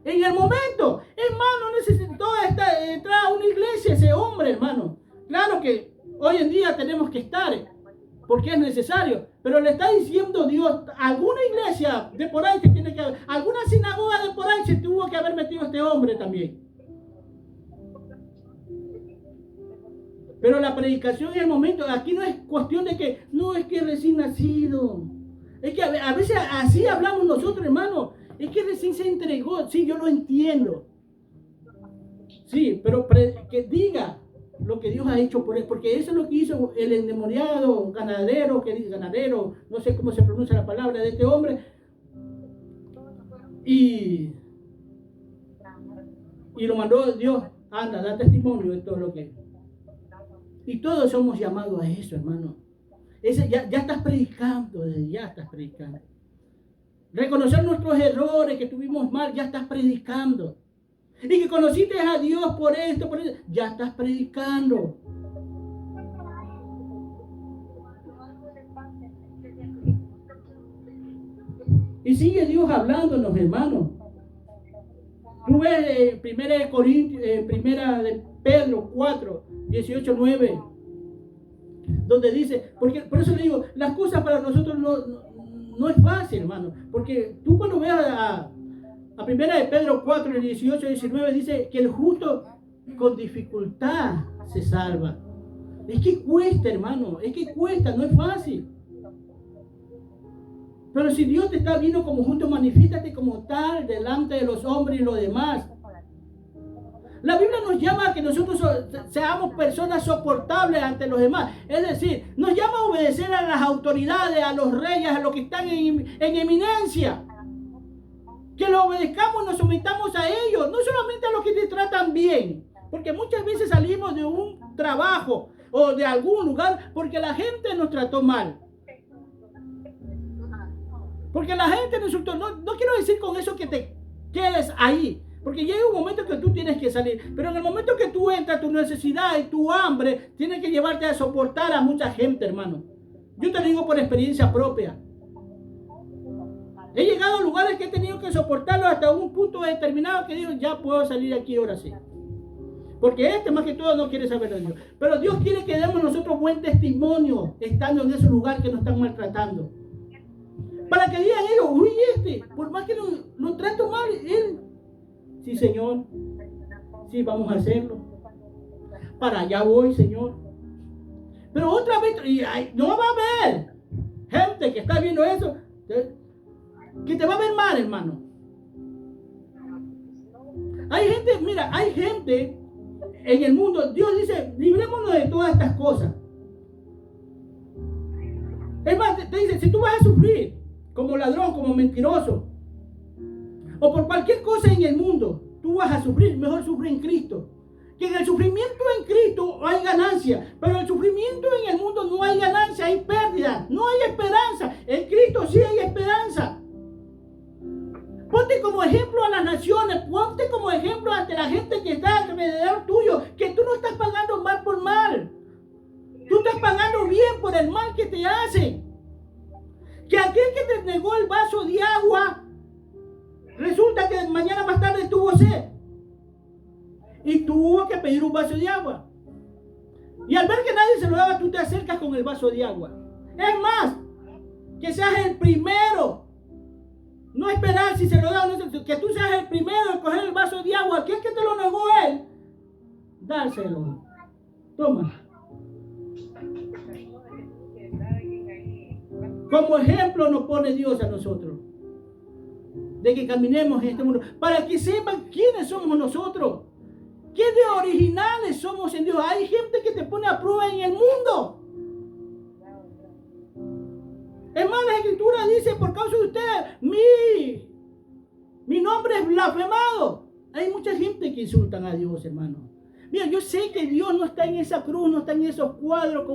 En el momento, hermano, necesitó entrar a una iglesia ese hombre, hermano. Claro que hoy en día tenemos que estar porque es necesario, pero le está diciendo Dios, alguna iglesia de por ahí que tiene que haber, alguna sinagoga de por ahí se tuvo que haber metido este hombre también. Pero la predicación en el momento, aquí no es cuestión de que, no es que recién nacido. Es que a veces así hablamos nosotros, hermano. Es que recién se entregó. Sí, yo lo entiendo. Sí, pero que diga lo que Dios ha hecho por él. Porque eso es lo que hizo el endemoniado ganadero, no sé cómo se pronuncia la palabra de este hombre. Y lo mandó Dios, anda, da testimonio de todo lo que es. Y todos somos llamados a eso, hermano. Ya estás predicando, ya estás predicando. Reconocer nuestros errores, que tuvimos mal, ya estás predicando. Y que conociste a Dios por esto, ya estás predicando. Y sigue Dios hablándonos, hermano. Tú ves primera de Pedro 4, 18, 9, donde dice, porque por eso le digo, las cosas para nosotros no es fácil, hermano, porque tú cuando veas a primera de Pedro 4, 18, 19, dice que el justo con dificultad se salva. Es que cuesta, hermano, es que cuesta, no es fácil. Pero si Dios te está viendo como justo, manifiéstate como tal delante de los hombres y los demás. La Biblia nos llama a que nosotros seamos personas soportables ante los demás. Es decir, nos llama a obedecer a las autoridades, a los reyes, a los que están en eminencia. Que lo obedezcamos, nos sometamos a ellos, no solamente a los que te tratan bien. Porque muchas veces salimos de un trabajo o de algún lugar porque la gente nos trató mal. Porque la gente nos insultó. No quiero decir con eso que te quedes ahí. Porque llega un momento que tú tienes que salir. Pero en el momento que tú entras, tu necesidad y tu hambre tiene que llevarte a soportar a mucha gente, hermano. Yo te lo digo por experiencia propia. He llegado a lugares que he tenido que soportarlo hasta un punto determinado que digo, ya puedo salir aquí ahora sí. Porque más que todo no quiere saber de Dios. Pero Dios quiere que demos nosotros buen testimonio estando en ese lugar que nos están maltratando. Para que digan ellos, uy, por más que lo trato mal, él... Sí, Señor. Sí, vamos a hacerlo. Para allá voy, Señor. Pero otra vez, no va a haber gente que está viendo eso, que te va a ver mal, hermano. Hay gente, mira, hay gente en el mundo. Dios dice, librémonos de todas estas cosas. Es más, te dice, si tú vas a sufrir como ladrón, como mentiroso, o por cualquier cosa en el mundo, tú vas a sufrir, mejor sufrir en Cristo. Que en el sufrimiento en Cristo hay ganancia, pero en el sufrimiento en el mundo no hay ganancia, hay pérdida, no hay esperanza. En Cristo sí hay esperanza. Ponte como ejemplo a las naciones, ponte como ejemplo ante la gente que está alrededor tuyo, que tú no estás pagando mal por mal. Tú estás pagando bien por el mal que te hacen. Que aquel que te negó el vaso de agua, resulta que mañana más tarde tuvo sed y tuvo que pedir un vaso de agua. Y al ver que nadie se lo daba, tú te acercas con el vaso de agua. Es más, que seas el primero. No esperar si se lo da o no, que tú seas el primero en coger el vaso de agua. ¿Qué es que te lo negó él? Dárselo. Toma. Como ejemplo nos pone Dios a nosotros. De que caminemos en este mundo. Para que sepan quiénes somos nosotros. ¿Qué de originales somos en Dios? Hay gente que te pone a prueba en el mundo. Hermano, la Escritura dice, por causa de usted, mi nombre es blasfemado. Hay mucha gente que insultan a Dios, hermano. Mira, yo sé que Dios no está en esa cruz, no está en esos cuadros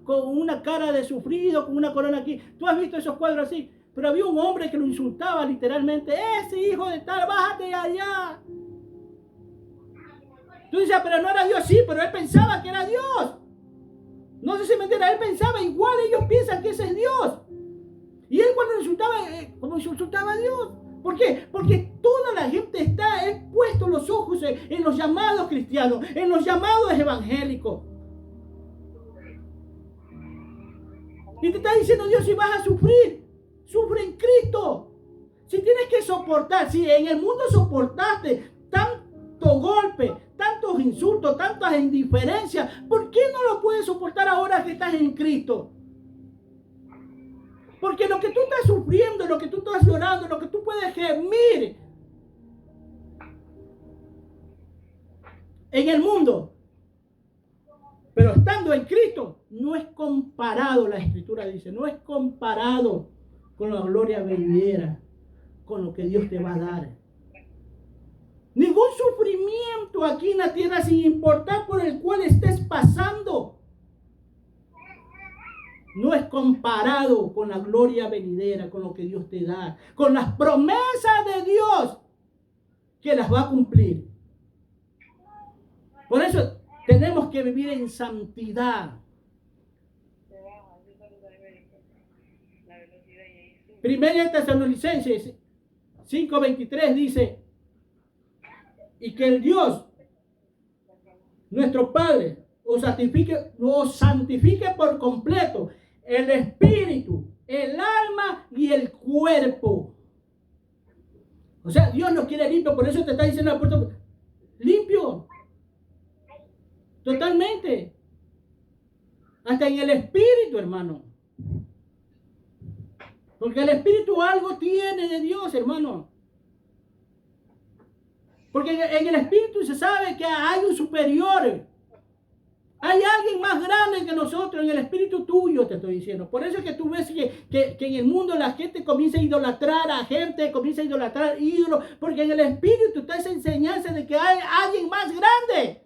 con una cara de sufrido, con una corona aquí. Tú has visto esos cuadros así. Pero había un hombre que lo insultaba literalmente. Ese hijo de tal, bájate allá. Tú dices, pero no era Dios. Sí, pero él pensaba que era Dios. No sé si me entiendes, él pensaba igual, ellos piensan que ese es Dios. Y él cuando insultaba, como insultaba a Dios. ¿Por qué? Porque toda la gente está puesto los ojos en los llamados cristianos, en los llamados evangélicos. Y te está diciendo Dios, si vas a sufrir, sufre en Cristo. Si tienes que soportar, si en el mundo soportaste tanto golpe, tantos insultos, tantas indiferencias, ¿por qué no lo puedes soportar ahora que estás en Cristo? Porque lo que tú estás sufriendo, lo que tú estás llorando, lo que tú puedes gemir en el mundo, pero estando en Cristo, no es comparado, la Escritura dice, no es comparado con la gloria venidera, con lo que Dios te va a dar. Ningún sufrimiento aquí en la tierra, sin importar por el cual estés pasando, no es comparado con la gloria venidera, con lo que Dios te da, con las promesas de Dios que las va a cumplir. Por eso tenemos que vivir en santidad. Primera Tesalonicenses 5:23 dice, y que el Dios, nuestro Padre, os santifique por completo, el espíritu, el alma y el cuerpo. O sea, Dios nos quiere limpio, por eso te está diciendo el apóstol, limpio. Totalmente. Hasta en el espíritu, hermano. Porque el espíritu algo tiene de Dios, hermano. Porque en el espíritu se sabe que hay un superior. Hay alguien más grande que nosotros en el espíritu tuyo, te estoy diciendo. Por eso es que tú ves que en el mundo la gente comienza a idolatrar a gente, comienza a idolatrar ídolos, porque en el espíritu está esa enseñanza de que hay alguien más grande,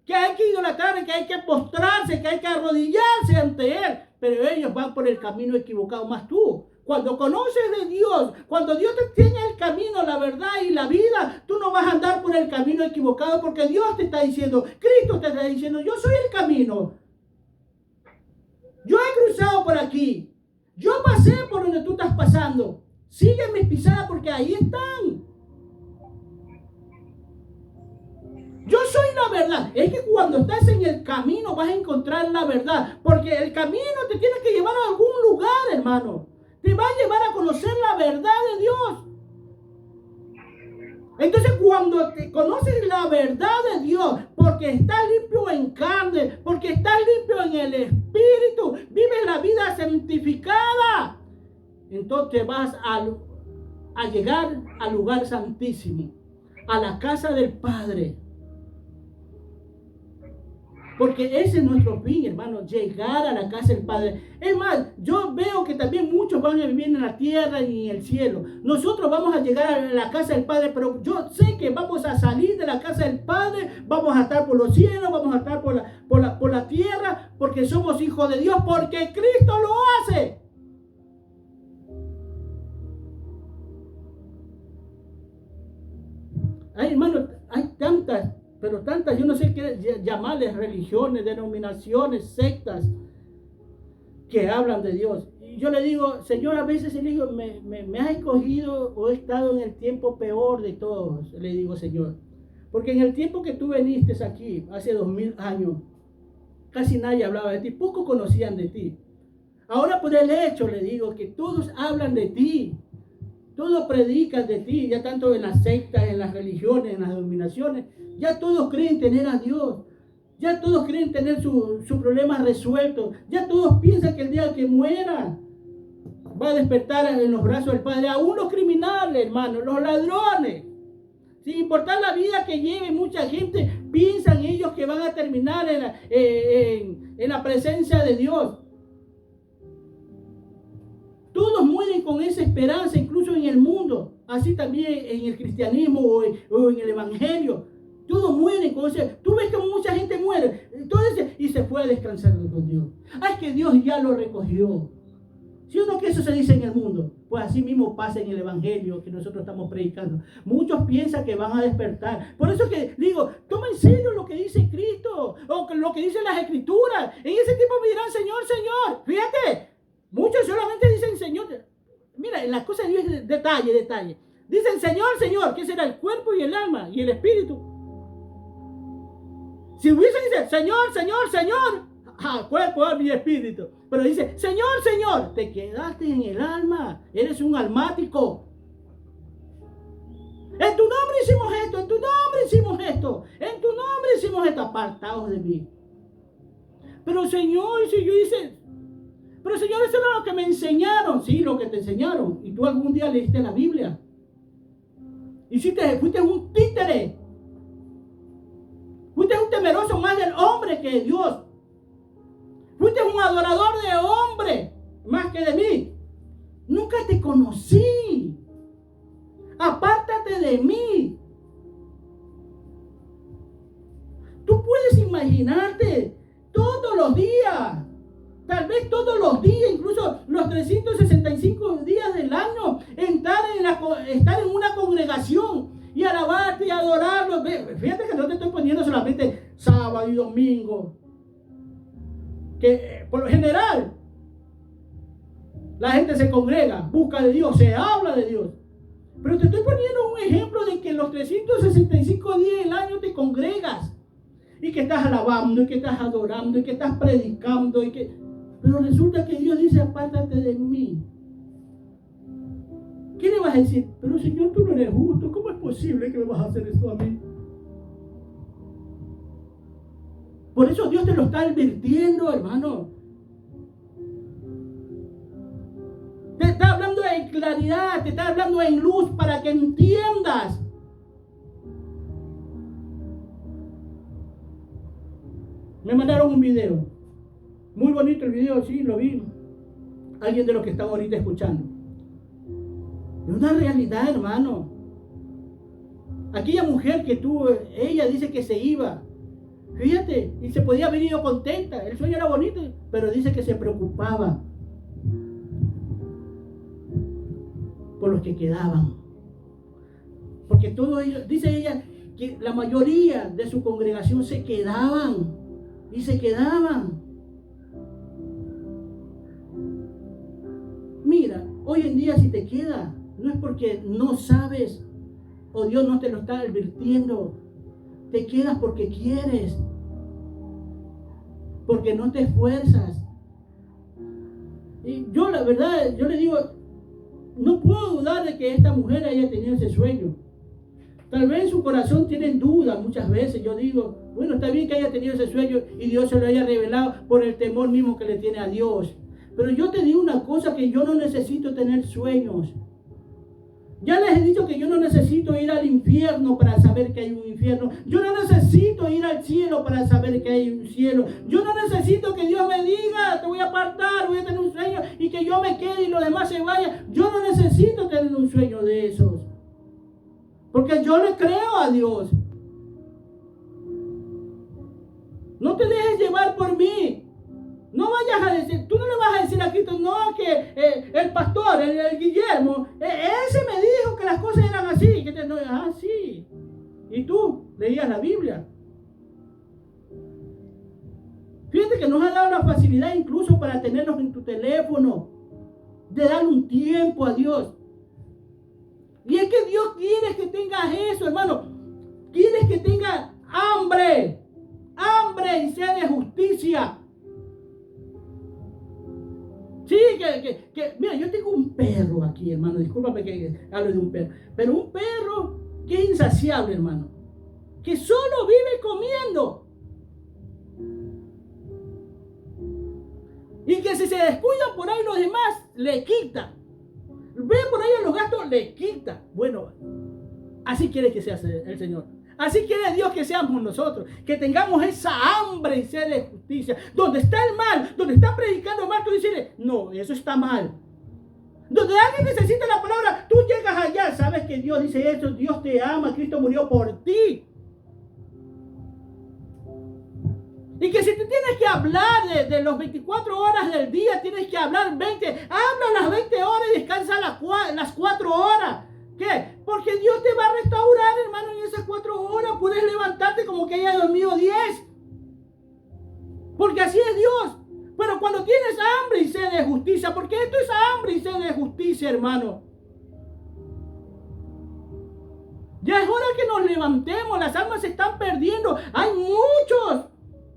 que hay que idolatrar, que hay que postrarse, que hay que arrodillarse ante Él. Pero ellos van por el camino equivocado, más tú. Cuando conoces de Dios, cuando Dios te enseña el camino, la verdad y la vida, tú no vas a andar por el camino equivocado, porque Dios te está diciendo, Cristo te está diciendo, yo soy el camino. Yo he cruzado por aquí. Yo pasé por donde tú estás pasando. Sigue mis pisadas porque ahí están. Yo soy la verdad. Es que cuando estás en el camino vas a encontrar la verdad, porque el camino te tiene que llevar a algún lugar, hermano. Te va a llevar a conocer la verdad de Dios. Entonces cuando te conoces la verdad de Dios, porque estás limpio en carne, porque estás limpio en el espíritu, vives la vida santificada, entonces vas a llegar al lugar santísimo, a la casa del Padre. Porque ese es nuestro fin, hermano, llegar a la casa del Padre. Es más, yo veo que también muchos van a vivir en la tierra y en el cielo. Nosotros vamos a llegar a la casa del Padre, pero yo sé que vamos a salir de la casa del Padre, vamos a estar por los cielos, vamos a estar por la tierra, porque somos hijos de Dios, porque Cristo lo hace. Ay, hermano, hay tantas, pero tantas, yo no sé qué llamarles religiones, denominaciones, sectas que hablan de Dios. Y yo le digo, Señor, a veces le digo, me has escogido o he estado en el tiempo peor de todos, le digo, Señor. Porque en el tiempo que tú viniste aquí, hace 2000 años, casi nadie hablaba de ti, pocos conocían de ti. Ahora por el hecho, le digo, que todos hablan de ti. Todos predican de ti, ya tanto en las sectas, en las religiones, en las denominaciones. Ya todos creen tener a Dios. Ya todos creen tener sus problemas resueltos. Ya todos piensan que el día que muera va a despertar en los brazos del Padre. Aún los criminales, hermanos, los ladrones. Sin importar la vida que lleve, mucha gente piensan ellos que van a terminar en la presencia de Dios. Todos mueren con esa esperanza, incluso en el mundo. Así también en el cristianismo o en el evangelio. Todos mueren con ese. Tú ves que mucha gente muere. Entonces, y se fue a descansar con Dios. Es que Dios ya lo recogió. ¿Sí o no que eso se dice en el mundo? Pues así mismo pasa en el evangelio que nosotros estamos predicando. Muchos piensan que van a despertar. Por eso que digo, toma en serio lo que dice Cristo o lo que dicen las escrituras. En ese tiempo me dirán, Señor, Señor. Fíjate. Muchos solamente dicen Señor. Mira, en las cosas de Dios es detalle. Dicen Señor, Señor, que será el cuerpo y el alma y el espíritu. Si hubiese dicho Señor, Señor, Señor, cuerpo, alma y espíritu. Pero dice Señor, Señor, te quedaste en el alma. Eres un almático. En tu nombre hicimos esto, en tu nombre hicimos esto, en tu nombre hicimos esto, apartados de mí. Pero Señor, si yo hice... Pero Señor, eso era lo que me enseñaron. Sí, lo que te enseñaron. Y tú algún día leíste la Biblia. Fuiste un títere. Fuiste un temeroso más del hombre que de Dios. Fuiste un adorador de hombre más que de mí. Nunca te conocí. Apártate de mí. Tú puedes imaginarte todos los días. Tal vez todos los días, incluso los 365 días del año, estar en una congregación y alabarte y adorarlo. Fíjate que no te estoy poniendo solamente sábado y domingo. Que por lo general la gente se congrega, busca de Dios, se habla de Dios. Pero te estoy poniendo un ejemplo de que los 365 días del año te congregas. Y que estás alabando, y que estás adorando, y que estás predicando, pero resulta que Dios dice, apártate de mí. ¿Qué le vas a decir? Pero Señor, tú no eres justo. ¿Cómo es posible que me vas a hacer esto a mí? Por eso Dios te lo está advirtiendo, hermano. Te está hablando en claridad, te está hablando en luz para que entiendas. Me mandaron un video. Muy bonito el video, sí, lo vi. Alguien de los que están ahorita escuchando. Es una realidad, hermano. Aquella mujer que tuvo, ella dice que se iba. Fíjate, y se podía haber ido contenta. El sueño era bonito, pero dice que se preocupaba por los que quedaban. Porque todo ellos, dice ella, que la mayoría de su congregación se quedaban. Y se quedaban. Mira, hoy en día si te queda, no es porque no sabes o Dios no te lo está advirtiendo. Te quedas porque quieres, porque no te esfuerzas. Y yo la verdad, yo le digo, no puedo dudar de que esta mujer haya tenido ese sueño. Tal vez en su corazón tienen dudas muchas veces. Yo digo, bueno, está bien que haya tenido ese sueño y Dios se lo haya revelado por el temor mismo que le tiene a Dios. Pero yo te digo una cosa, que yo no necesito tener sueños. Ya les he dicho que yo no necesito ir al infierno para saber que hay un infierno. Yo no necesito ir al cielo para saber que hay un cielo. Yo no necesito que Dios me diga, te voy a apartar, voy a tener un sueño y que yo me quede y los demás se vayan. Yo no necesito tener un sueño de esos. Porque yo le creo a Dios. No te dejes llevar por mí. No vayas a decir, tú no le vas a decir a Cristo, no, que el pastor, el Guillermo, ese me dijo que las cosas eran así. Que sí. Y tú leías la Biblia. Fíjate que nos ha dado la facilidad incluso para tenerlos en tu teléfono, de dar un tiempo a Dios. Y es que Dios quiere que tengas eso, hermano. Quieres que tengas hambre y sed de justicia. Sí, mira, yo tengo un perro aquí, hermano. Discúlpame que hable de un perro. Pero un perro que es insaciable, hermano. Que solo vive comiendo. Y que si se descuidan por ahí los demás, le quitan. Ve por ahí a los gatos, le quita. Bueno, así quiere que sea el Señor. Así quiere Dios que seamos nosotros. Que tengamos esa hambre y sed de justicia. Donde está el mal, donde está predicando mal, tú dices, no, eso está mal. Donde alguien necesita la palabra, tú llegas allá, sabes que Dios dice eso, Dios te ama, Cristo murió por ti. Y que si tú tienes que hablar de los 24 horas del día, tienes que hablar 20. Habla las 20 horas y descansa las 4 horas. ¿Qué? Porque Dios te va a restaurar, hermano, en esas 4 horas. Puedes levantarte como que haya dormido 10. Porque así es Dios. Pero cuando tienes hambre y sed de justicia, porque esto es hambre y sed de justicia, hermano. Ya es hora que nos levantemos. Las almas se están perdiendo. Hay muchos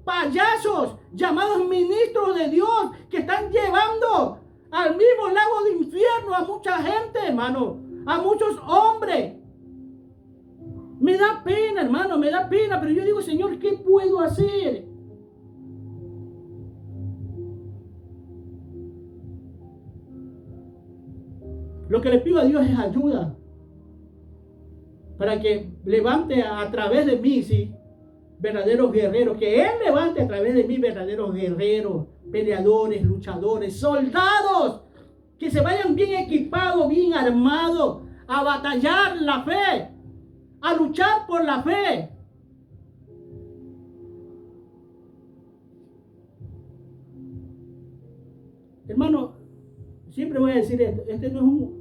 payasos llamados ministros de Dios que están llevando al mismo lago de infierno a mucha gente, hermano, a muchos hombres. Me da pena, hermano, me da pena, pero yo digo, Señor, ¿qué puedo hacer? Lo que le pido a Dios es ayuda para que levante a través de mí, sí, verdaderos guerreros, que Él levante a través de mí verdaderos guerreros, peleadores, luchadores, soldados, que se vayan bien equipados, bien armados, a batallar la fe, a luchar por la fe. Hermano, siempre voy a decir esto, este no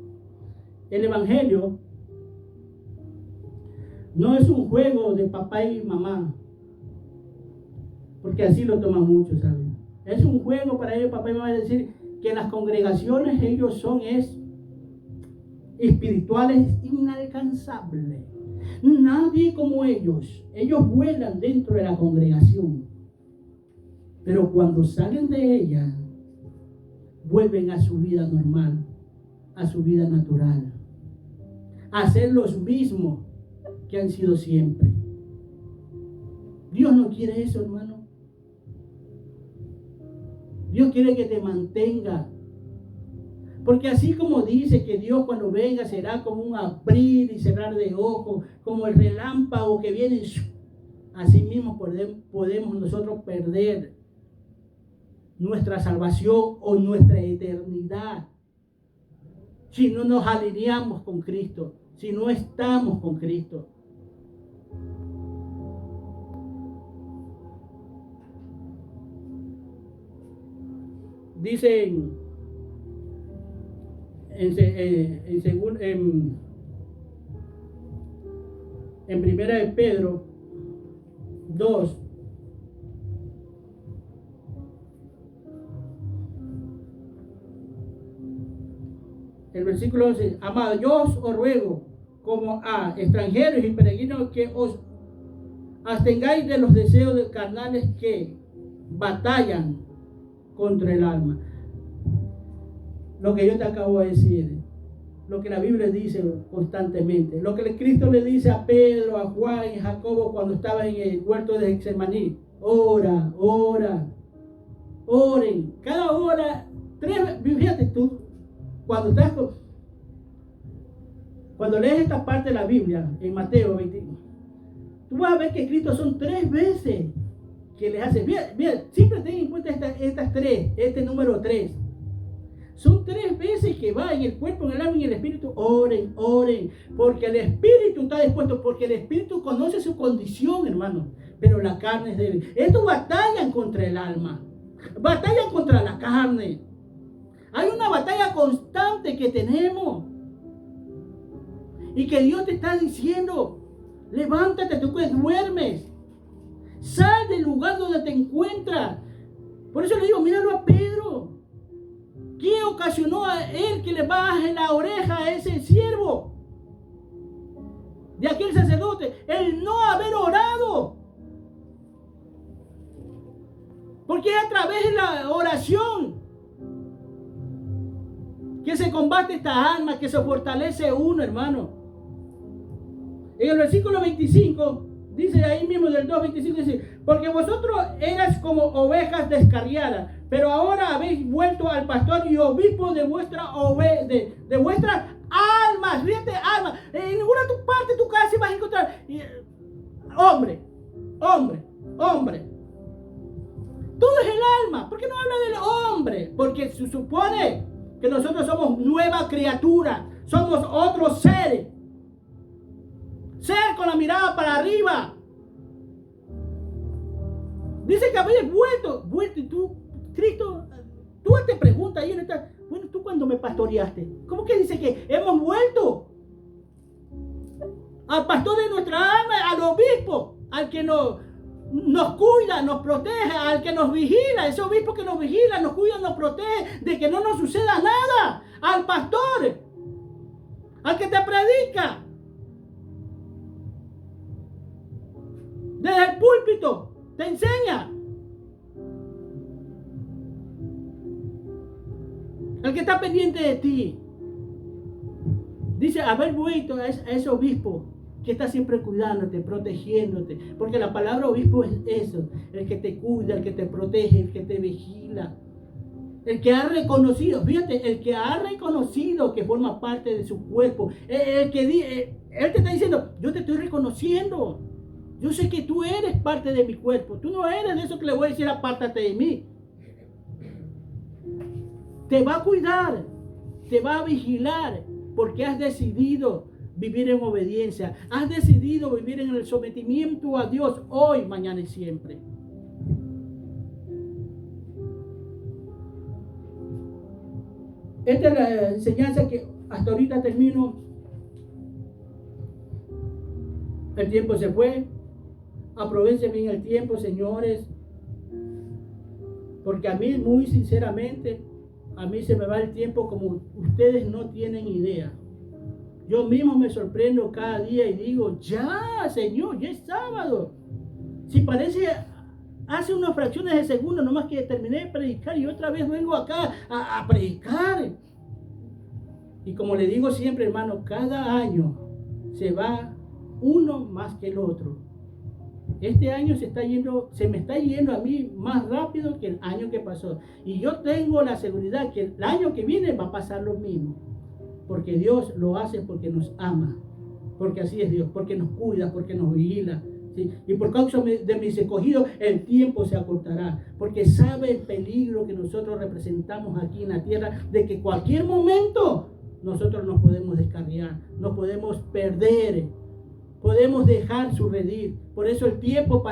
es el evangelio no es un juego de papá y mamá, porque así lo toman muchos, ¿saben? Es un juego para ellos, papá y mamá, es decir, que las congregaciones ellos son espirituales inalcanzables. Nadie como ellos vuelan dentro de la congregación, pero cuando salen de ella, vuelven a su vida normal, a su vida natural, a ser los mismos que han sido siempre. Dios no quiere eso, hermano. Dios quiere que te mantenga. Porque así como dice que Dios cuando venga será como un abrir y cerrar de ojos, como el relámpago que viene, así mismo podemos nosotros perder nuestra salvación o nuestra eternidad si no nos alineamos con Cristo, si no estamos con Cristo. Dicen en primera de Pedro 2, el versículo 11: amado, yo os ruego como a extranjeros y peregrinos que os abstengáis de los deseos carnales que batallan contra el alma. Lo que yo te acabo de decir, lo que la Biblia dice constantemente, lo que Cristo le dice a Pedro, a Juan y a Jacobo cuando estaban en el huerto de Getsemaní: ora, ora, oren, cada hora, 3 veces. Fíjate tú, cuando lees esta parte de la Biblia en Mateo 21, tú vas a ver que Cristo son 3 veces que les hace. Mira, siempre ten en cuenta estas 3, este número 3. Son 3 veces que va en el cuerpo, en el alma y en el espíritu. Oren, oren, porque el espíritu está dispuesto, porque el espíritu conoce su condición, hermano, pero la carne es débil. Estos batallan contra el alma, batallan contra la carne. Hay una batalla constante que tenemos y que Dios te está diciendo: levántate, tú que duermes, sal del lugar donde te encuentras. Por eso le digo, míralo a Pedro. ¿Qué ocasionó a él que le baje la oreja a ese siervo de aquel sacerdote? El no haber orado. Porque es a través de la oración que se combate esta alma, que se fortalece uno, hermano. En el versículo 25, dice ahí mismo del 2:25, dice: porque vosotros eras como ovejas descarriadas, pero ahora habéis vuelto al pastor y obispo de vuestras almas. Fíjate, almas. En ninguna parte de tu casa vas a encontrar hombre. Todo es el alma. ¿Por qué no habla del hombre? Porque se supone que nosotros somos nueva criatura, somos otros seres. Ser con la mirada para arriba. Dice que habéis vuelto y tú, Cristo, tú te preguntas ahí, bueno, tú cuando me pastoreaste, ¿cómo que dice que hemos vuelto? Al pastor de nuestra alma, al obispo, al que nos cuida, nos protege, al que nos vigila, ese obispo que nos vigila, nos cuida, nos protege de que no nos suceda nada, al pastor, al que te predica, desde el púlpito, te enseña, el que está pendiente de ti. Dice haber vuelto a ese obispo que está siempre cuidándote, protegiéndote, porque la palabra obispo es eso: el que te cuida, el que te protege, el que te vigila, el que ha reconocido, fíjate, el que ha reconocido que forma parte de su cuerpo, él te está diciendo: yo te estoy reconociendo, yo sé que tú eres parte de mi cuerpo, tú no eres de eso que le voy a decir apártate de mí. Te va a cuidar, te va a vigilar, porque has decidido vivir en obediencia, has decidido vivir en el sometimiento a Dios hoy, mañana y siempre. Esta es la enseñanza que hasta ahorita termino. El tiempo se fue. Aprovechen bien el tiempo, señores, porque a mí, muy sinceramente, a mí se me va el tiempo como ustedes no tienen idea. Yo mismo me sorprendo cada día y digo: ya, Señor, ya es sábado. Si parece hace unas fracciones de segundo nomás que terminé de predicar y otra vez vengo acá a predicar. Y como le digo siempre, hermano, cada año se va uno más que el otro. Este año se me está yendo a mí más rápido que el año que pasó. Y yo tengo la seguridad que el año que viene va a pasar lo mismo. Porque Dios lo hace porque nos ama. Porque así es Dios, porque nos cuida, porque nos vigila. ¿Sí? Y por causa de mis escogidos, el tiempo se acortará. Porque sabe el peligro que nosotros representamos aquí en la tierra, de que cualquier momento nosotros nos podemos descarriar, nos podemos perder, podemos dejar su redil. Por eso el tiempo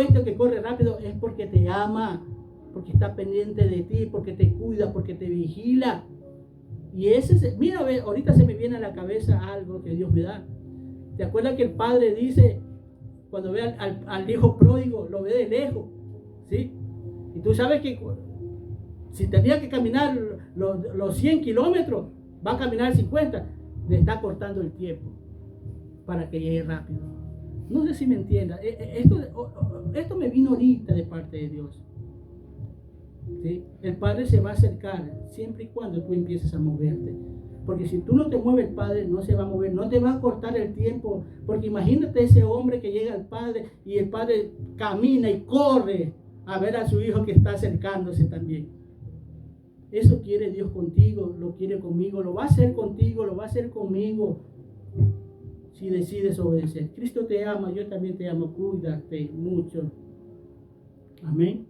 este que corre rápido es porque te ama, porque está pendiente de ti, porque te cuida, porque te vigila. Y mira, ahorita se me viene a la cabeza algo que Dios me da. ¿Te acuerdas que el padre dice, cuando ve al hijo pródigo, lo ve de lejos? ¿Sí? Y tú sabes que si tenía que caminar los 100 kilómetros, va a caminar 50. Le está cortando el tiempo para que llegue rápido. No sé si me entiendas. Esto me vino ahorita de parte de Dios. ¿Sí? El Padre se va a acercar siempre y cuando tú empieces a moverte. Porque si tú no te mueves, el Padre no se va a mover, no te va a cortar el tiempo. Porque imagínate ese hombre que llega al Padre y el Padre camina y corre a ver a su hijo que está acercándose también. Eso quiere Dios contigo, lo quiere conmigo, lo va a hacer contigo, lo va a hacer conmigo. Si decides obedecer. Cristo te ama, yo también te amo, cuídate mucho. Amén.